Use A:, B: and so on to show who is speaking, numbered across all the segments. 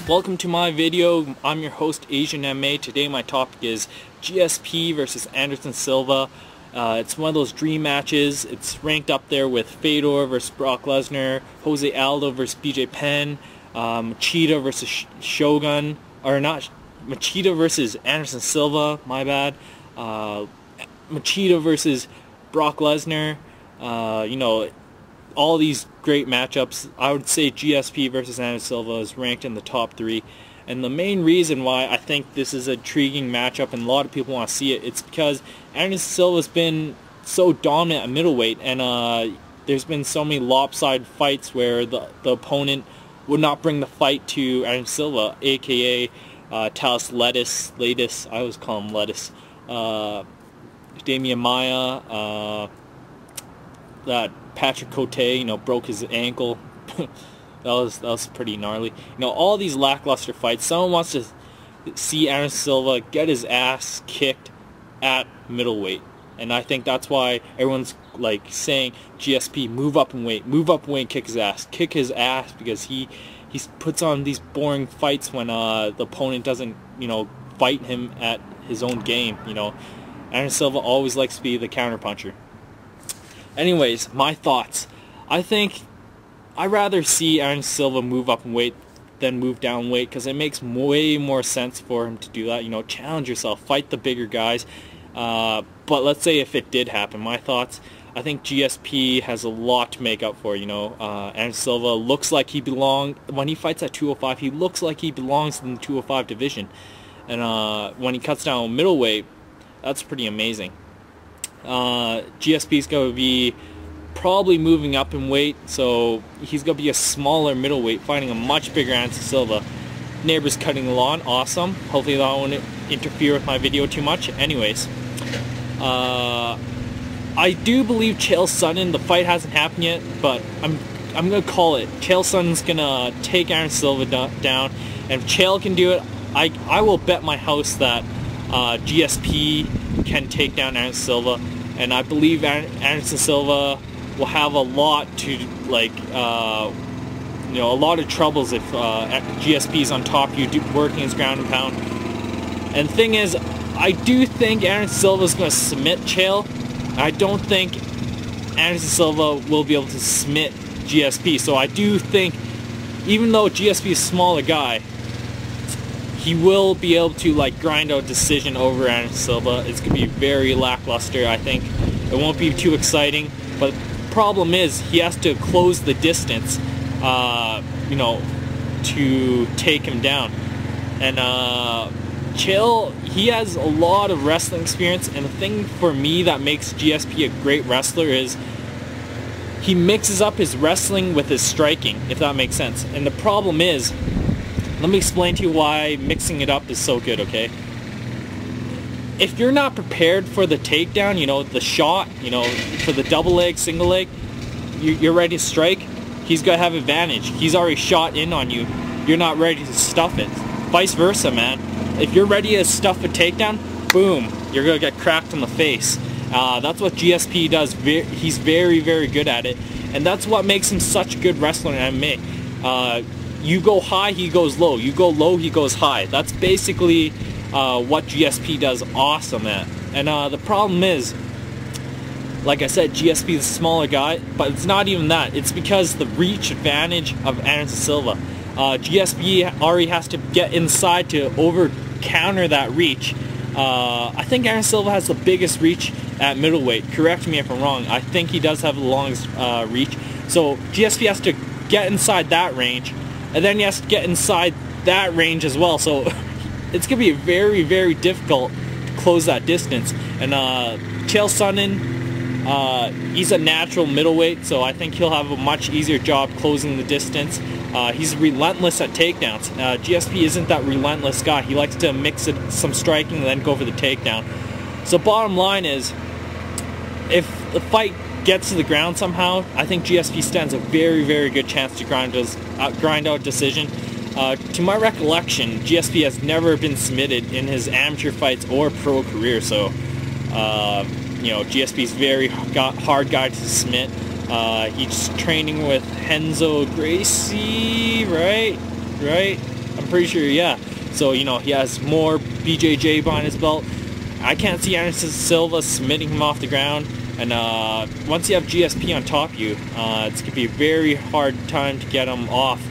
A: Welcome to my video. I'm your host, Asian MMA. Today my topic is GSP versus Anderson Silva. It's one of those dream matches. It's ranked up there with Fedor versus Brock Lesnar, Jose Aldo versus BJ Penn, Machida versus Shogun, or not, Machida versus Anderson Silva, my bad, Machida versus Brock Lesnar, all these great matchups. I would say GSP versus Anderson Silva is ranked in the top 3. And the main reason why I think this is an intriguing matchup and a lot of people want to see it, it's because Anderson Silva's been so dominant at middleweight, and there's been so many lopsided fights where the opponent would not bring the fight to Anderson Silva, aka Talis Lettuce, I always call him Lettuce, Damian Maia, that Patrick Cote, broke his ankle. that was pretty gnarly. All these lackluster fights. Someone wants to see Anderson Silva get his ass kicked at middleweight, and I think that's why everyone's saying GSP move up and weight, kick his ass, because he puts on these boring fights when the opponent doesn't fight him at his own game. Anderson Silva always likes to be the counterpuncher. Anyways, my thoughts. I think I'd rather see Anderson Silva move up in weight than move down weight, because it makes way more sense for him to do that. Challenge yourself, fight the bigger guys. But let's say if it did happen, my thoughts, I think GSP has a lot to make up for. Anderson Silva looks like he belongs, when he fights at 205, he looks like he belongs in the 205 division. And when he cuts down middleweight, that's pretty amazing. GSP's going to be probably moving up in weight, so he's going to be a smaller middleweight fighting a much bigger Anderson Silva. Neighbors cutting the lawn, awesome. Hopefully that won't interfere with my video too much. Anyways, I do believe Chael Sonnen, the fight hasn't happened yet, but I'm going to call it. Chael Sonnen's going to take Anderson Silva down, and if Chael can do it, I will bet my house that GSP can take down Anderson Silva, and I believe Anderson Silva will have a lot to a lot of troubles if GSP is on top of you, working his ground and pound. And the thing is, I do think Anderson Silva is going to submit Chael. I don't think Anderson Silva will be able to submit GSP. So I do think, even though GSP is a smaller guy, he will be able to grind out a decision over Anderson Silva. It's going to be very lackluster, I think. It won't be too exciting, but the problem is he has to close the distance, to take him down. And Chael, he has a lot of wrestling experience, and the thing for me that makes GSP a great wrestler is he mixes up his wrestling with his striking, if that makes sense. And the problem is, let me explain to you why mixing it up is so good, okay? If you're not prepared for the takedown, the shot, for the double leg, single leg, you're ready to strike, he's going to have advantage. He's already shot in on you. You're not ready to stuff it. Vice versa, man. If you're ready to stuff a takedown, boom, you're going to get cracked in the face. That's what GSP does. He's very, very good at it. And that's what makes him such a good wrestler in MMA. You go high, he goes low. You go low, he goes high. That's basically what GSP does awesome at. And the problem is, like I said, GSP is a smaller guy, but it's not even that. It's because the reach advantage of Anderson Silva. GSP already has to get inside to counter that reach. I think Anderson Silva has the biggest reach at middleweight. Correct me if I'm wrong. I think he does have the longest reach. So GSP has to get inside that range, and then he has to get inside that range as well. So it's going to be very, very difficult to close that distance. And Chael Sonnen, he's a natural middleweight, so I think he'll have a much easier job closing the distance. He's relentless at takedowns. GSP isn't that relentless guy. He likes to mix it, some striking, and then go for the takedown. So bottom line is, if the fight gets to the ground somehow, I think GSP stands a very, very good chance to grind out decision. To my recollection, GSP has never been submitted in his amateur fights or pro career, so GSP's very hard guy to submit. He's training with Renzo Gracie, right? I'm pretty sure, yeah. So, you know, he has more BJJ behind his belt. I can't see Anderson Silva submitting him off the ground. And once you have GSP on top of you, it's going to be a very hard time to get him off.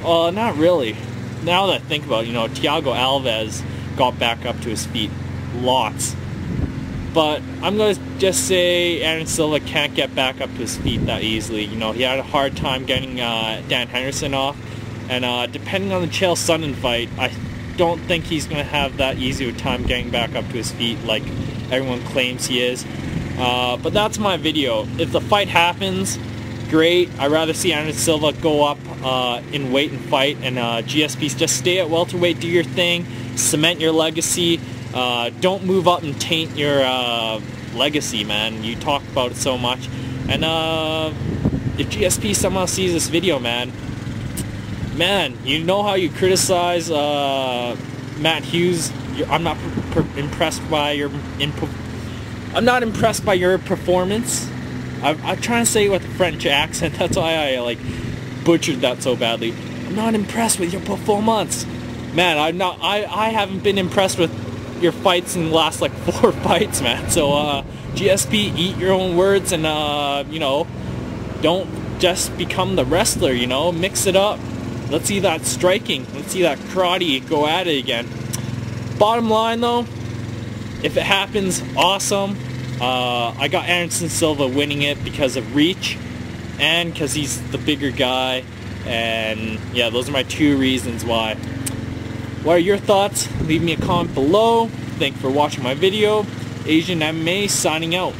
A: Well, not really. Now that I think about it, you know, Thiago Alves got back up to his feet. Lots. But I'm going to just say Anderson Silva can't get back up to his feet that easily. You know, he had a hard time getting Dan Henderson off. And depending on the Chael Sonnen fight, I don't think he's going to have that easy of a time getting back up to his feet like everyone claims he is. But that's my video. If the fight happens, great. I'd rather see Anderson Silva go up in weight and fight. And GSP, just stay at welterweight, do your thing, cement your legacy. Don't move up and taint your legacy, man. You talk about it so much. And if GSP somehow sees this video, man, you know how you criticize Matt Hughes. I'm not impressed by your I'm not impressed by your performance. I'm trying to say it with a French accent. That's why I like butchered that so badly. I'm not impressed with your performance, man. I haven't been impressed with your fights in the last like 4 fights, man. So GSP, eat your own words, and you know, don't just become the wrestler. You know, mix it up. Let's see that striking. Let's see that karate go at it again. Bottom line though, if it happens, awesome. I got Anderson Silva winning it because of reach and because he's the bigger guy. And yeah, those are my 2 reasons why. What are your thoughts? Leave me a comment below. Thank you for watching my video. Asian MMA signing out.